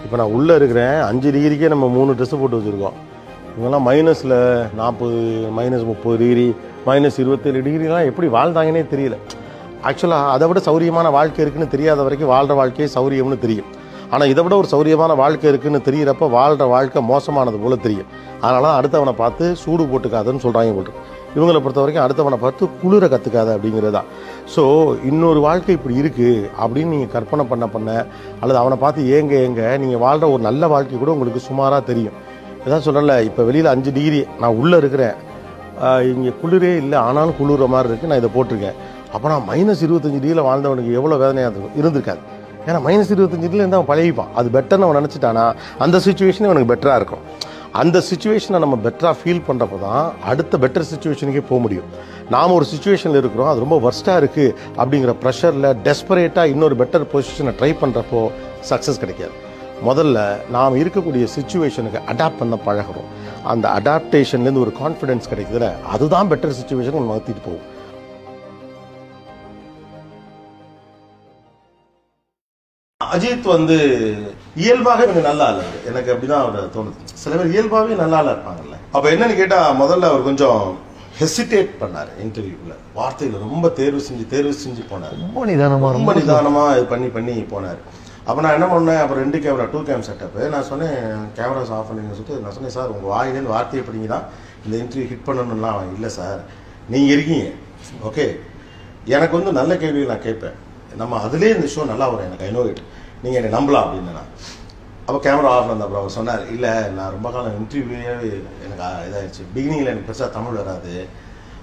இப்போ நான் உள்ளே இருக்கிறேன் 5 டிகிரிக்கே நம்ம 3 ட்ரெஸ்ஸு போட்டு வச்சுருக்கோம். இவங்கெல்லாம் மைனஸில் 40 -30 டிகிரி -27 டிகிரிலாம் எப்படி வாழ்ந்தாங்கன்னே தெரியல. ஆக்சுவலாக அதை விட சௌரியமான வாழ்க்கை இருக்குன்னு தெரியாத வரைக்கும் வாழ்கிற வாழ்க்கையே சௌரியம்னு தெரியும். ஆனால் இதை விட ஒரு சௌரியமான வாழ்க்கை இருக்குன்னு தெரிகிறப்ப வாழ்கிற வாழ்க்கை மோசமானது போல் தெரியும். அதனால தான் அடுத்தவனை பார்த்து சூடு போட்டுக்காதுன்னு சொல்கிறாங்க போட்டு. இவங்களை பொறுத்த வரைக்கும் அடுத்தவனை பார்த்து குளிர கற்றுக்காத அப்படிங்கிறது தான். ஸோ இன்னொரு வாழ்க்கை இப்படி இருக்குது அப்படின்னு நீங்கள் கற்பனை பண்ண அல்லது அவனை பார்த்து ஏங்க நீங்கள் வாழ்கிற ஒரு நல்ல வாழ்க்கை கூட உங்களுக்கு சுமாராக தெரியும். இதான் சொல்கிறேன்ல, இப்போ வெளியில் 5 டிகிரி நான் உள்ளே இருக்கிறேன், இங்கே குளிரே இல்லை, ஆனாலும் குளிர மாதிரி இருக்குது, நான் இதை போட்டிருக்கேன். அப்போ நான் -25 டிகிரியில் வாழ்ந்தவனுக்கு எவ்வளோ வேதனையாக இருந்திருக்காது. ஏன்னா -25 டிகிரியில் இருந்து அவன் பழகிப்பான். அது பெட்டர்னு அவன் நினச்சிட்டானா அந்த சுச்சுவேஷனே அவனுக்கு பெட்டராக இருக்கும். அந்த சுச்சுவேஷனை நம்ம பெட்டராக ஃபீல் பண்ணுறப்போ தான் அடுத்த பெட்டர் சுச்சுவேஷனுக்கே போக முடியும். நாம் ஒரு சுச்சுவேஷனில் இருக்கிறோம், அது ரொம்ப வர்ஸ்ட்டாக இருக்குது அப்படிங்கிற ப்ரெஷரில் டெஸ்பரேட்டாக இன்னொரு பெட்டர் பொசிஷனை ட்ரை பண்ணுறப்போ சக்ஸஸ் கிடைக்காது. முதல்ல நாம் இருக்கக்கூடிய சுச்சுவேஷனுக்கு அடாப்ட் பண்ண பழகிறோம். அந்த அடாப்டேஷன்லேருந்து ஒரு கான்ஃபிடென்ஸ் கிடைக்குதுல, அதுதான் பெட்டர் சுச்சுவேஷனுக்கு நம்ம மாற்றிட்டு போகும். அஜித் இயல்பாக எனக்கு நல்லா இல்லை, எனக்கு அப்படிதான் அவர் தோணுது. சில பேர் இயல்பாகவே நல்லா இருப்பாங்கல்ல. அப்போ என்னன்னு கேட்டால் முதல்ல அவர் கொஞ்சம் ஹெசிடேட் பண்ணார் இன்டர்வியூவில். வார்த்தையில் ரொம்ப தேர்வு செஞ்சு போனார். ரொம்ப நிதானமாக இது பண்ணி போனார். அப்போ நான் என்ன பண்ணேன், அப்புறம் 2 கேமரா 2 கேம் செட்டப்பு. நான் சொன்னேன் கேமராஸ் ஆஃப் பண்ணிங்கன்னு சொல்லிட்டு நான் சொன்னேன், சார் உங்கள் வாயிலேருந்து வார்த்தையை படிங்க தான் இந்த இன்டர்வியூ ஹிட் பண்ணணும்லாம் இல்லை சார், நீங்கள் இருக்கீங்க ஓகே. எனக்கு நல்ல கேள்விகள் நான் கேட்பேன், நம்ம அதுலேயே இந்த ஷோ நல்லா வரும், எனக்கு ஐநோயிட், நீங்கள் என்னை நம்பலாம் அப்படின்னு. அப்போ கேமரா ஆஃப் பண்ண அப்புறம் அவர் சொன்னார், இல்லை நான் ரொம்ப காலம் இன்டர்வியூவே எனக்கு இதாகிடுச்சு, பிகினிங்கில் எனக்கு பெருசாக தமிழ் வராது,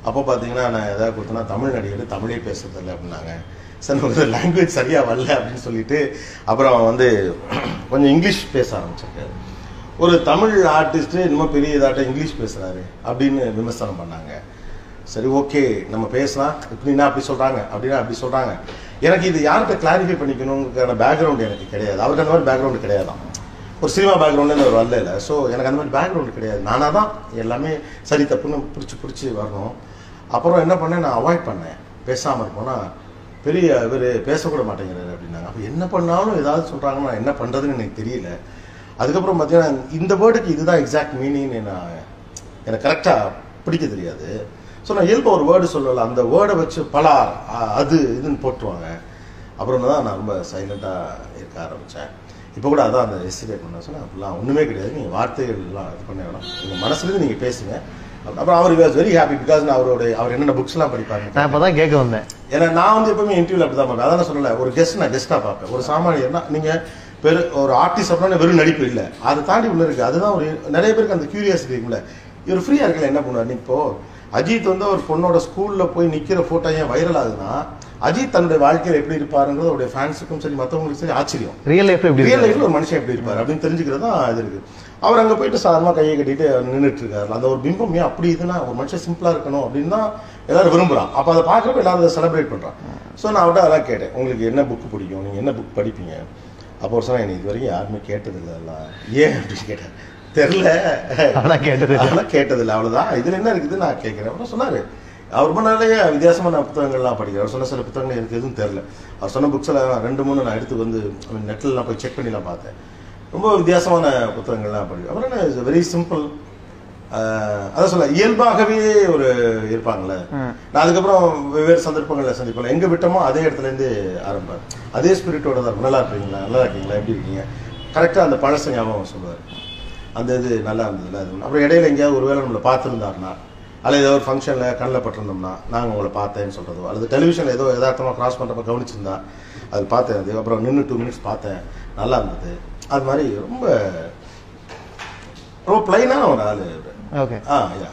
அப்போ பார்த்தீங்கன்னா நான் எதாவது கொடுத்தேன்னா தமிழ் நடிகர் தமிழே பேசுறதில்லை அப்படின்னாங்க. சார் நமக்கு லாங்குவேஜ் சரியாக வரல அப்படின்னு சொல்லிட்டு அப்புறம் கொஞ்சம் இங்கிலீஷ் பேச ஆரம்பிச்சிருக்காரு. ஒரு தமிழ் ஆர்டிஸ்ட்டு இன்னும் பெரிய இதாட்ட இங்கிலீஷ் பேசுகிறாரு அப்படின்னு விமர்சனம் பண்ணாங்க. சரி ஓகே நம்ம பேசலாம், இப்படின்னா அப்படி சொல்கிறாங்க அப்படின்னா அப்படி சொல்கிறாங்க. எனக்கு இது யார்கிட்ட கிளாரிஃபை பண்ணிக்கணுங்கிறதுக்கான பேக்ரவுண்டு எனக்கு கிடையாது. அவருக்கு அந்த மாதிரி பேக்ரவுண்டு கிடையாதான். ஒரு சினிமா பேக்ரவுண்டு ஒரு வரல இல்லை. ஸோ எனக்கு அந்த மாதிரி பேக்ரவுண்டு கிடையாது. நானாக தான் எல்லாமே சரி தப்புன்னு பிடிச்சி வரணும். அப்புறம் என்ன பண்ணேன், நான் அவாய்ட் பண்ணேன், பேசாமல் இருப்போன்னா பெரிய இவர் பேசக்கூட மாட்டேங்கிறாரு அப்படின்னாங்க. அப்போ என்ன பண்ணாலும் ஏதாவது சொல்கிறாங்கன்னா என்ன பண்ணுறதுன்னு எனக்கு தெரியல. அதுக்கப்புறம் பார்த்தீங்கன்னா இந்த வேர்டுக்கு இதுதான் எக்ஸாக்ட் மீனிங்னு எனக்கு கரெக்டாக பிடிக்க தெரியாது. ஸோ நான் இயல்பு ஒரு வேர்டு சொல்லலாம், அந்த வேர்டை வச்சு பலார் அது இதுன்னு போட்டுருவாங்க. அப்புறம் தான் நான் ரொம்ப சைலண்ட்டாக இருக்க ஆரம்பித்தேன். இப்போ கூட அதான் அந்த எஸ்டிடேட் பண்ண சொன்னேன், அப்படிலாம் ஒன்றுமே கிடையாது, நீங்கள் வார்த்தைகள்லாம் இது பண்ண வேணாம், நீங்கள் மனசுலேருந்து நீங்கள் பேசுங்க. அப்புறம் அவர் வாஸ் வெரி ஹாப்பி பிகாஸ் நான் அவர் என்னென்ன புக்ஸ்லாம் படிப்பாங்க. நான் இப்போ தான் கேட்க வந்தேன். ஏன்னா நான் எப்பவுமே இன்டர்வியூவில் அப்படி தான் பார்ப்பேன். அதான் சொல்லலை, ஒரு கெஸ்ட் நான் கெஸ்ட்டாக பார்ப்பேன். ஒரு சாமானியர்னா நீங்கள் ஒரு ஆர்டிஸ்ட் அப்படின்னா வெறும் நடிப்பு இல்லை, அதை தாண்டி உள்ள இருக்குது. அதுதான் நிறைய பேருக்கு அந்த கியூரியாசிட்டி இருக்குல்ல. இவர் ஃப்ரீயாக இருக்கல என்ன பண்ணுவார். இப்போது அஜித் ஒரு பொண்ணோட ஸ்கூலில் போய் நிற்கிற ஃபோட்டோ ஏன் வைரல் ஆகுதுன்னா, அஜித் தன்னுடைய வாழ்க்கையில் எப்படி இருப்பாருங்கிறது அவருடைய ஃபேன்ஸுக்கும் சரி மற்றவங்களுக்கும் சரி ஆச்சரியம். ரியல் லைஃப்ல ஒரு மனுஷன் எப்படி இருப்பார் அப்படின்னு தெரிஞ்சுக்கிறது தான் இது இருக்குது. அவர் அங்கே போயிட்டு சாதாரணமாக கையை கட்டிட்டு நின்றுட்டு இருக்காரு. அந்த ஒரு பிம்பம் ஏன் அப்படி இதுன்னா ஒரு மனுஷன் சிம்பிளாக இருக்கணும் அப்படின்னு தான் எல்லாரும் விரும்புகிறான். அப்போ அதை பார்க்குறப்ப எல்லாரும் அதை செலிப்ரேட் பண்ணுறான். ஸோ நான் அவர்கிட்ட அதெல்லாம் கேட்டேன், உங்களுக்கு என்ன புக்கு பிடிக்கும், நீங்கள் என்ன புக் படிப்பீங்க. அப்போ ஒரு சொன்னால் எனக்கு இது வரைக்கும் யாருமே கேட்டதில்லை எல்லாம். ஏன் அப்படின்னு கேட்டேன். தெரில, அதெல்லாம் கேட்டதில்லை, அவ்வளோதான். இதில் என்ன இருக்குது நான் கேட்குறேன். அப்புறம் சொன்னார், அவர் ரொம்ப நிறைய வித்தியாசமான புத்தகங்கள்லாம் படிக்கிறேன். அவர் சொன்ன சில புத்தகங்கள் எனக்கு எதுவும் தெரில. அவர் சொன்ன புக்ஸில் 2-3 நான் எடுத்து நெட்டில்லாம் போய் செக் பண்ணிலாம் பார்த்தேன். ரொம்ப வித்தியாசமான புத்தகங்கள்லாம் படிக்கிறேன். அப்புறம் என்ன வெரி சிம்பிள், அதான் சொல்ல இயல்பாகவே இருப்பாங்கள்ல. நான் அதுக்கப்புறம் வெவ்வேறு சந்தர்ப்பங்களில் சந்திப்பேன். எங்கே விட்டோமோ அதே இடத்துலேருந்து ஆரம்பிப்பேன். அதே ஸ்பிரிட்டோட தான் நல்லா இருக்கீங்களா, நல்லா இருக்கீங்களா, எப்படி இருக்கீங்க, கரெக்டாக அந்த பழச ஞாபகம் சொல்லுவார். அந்த இது நல்லா இருந்ததுல அது. அப்புறம் இடையில எங்கேயாவது ஒருவேளை நம்மளை பார்த்துருந்தாருன்னா, அல்லது ஏதோ ஒரு ஃபங்க்ஷனில் கண்ணில் பட்டிருந்தோம்னா நாங்கள் உங்களை பார்த்தேன்னு சொல்கிறதோ, அல்லது டெலிவிஷனில் ஏதோ யதார்த்தமாக கிராஸ் பண்ணுறப்ப கவனிச்சிருந்தா அது பார்த்தேன். அது அப்புறம் நின்று 2 மினிட்ஸ் பார்த்தேன், நல்லா இருந்தது. அது மாதிரி ரொம்ப ரொம்ப பிளைனான ஒரு ஆள். ஓகே. யா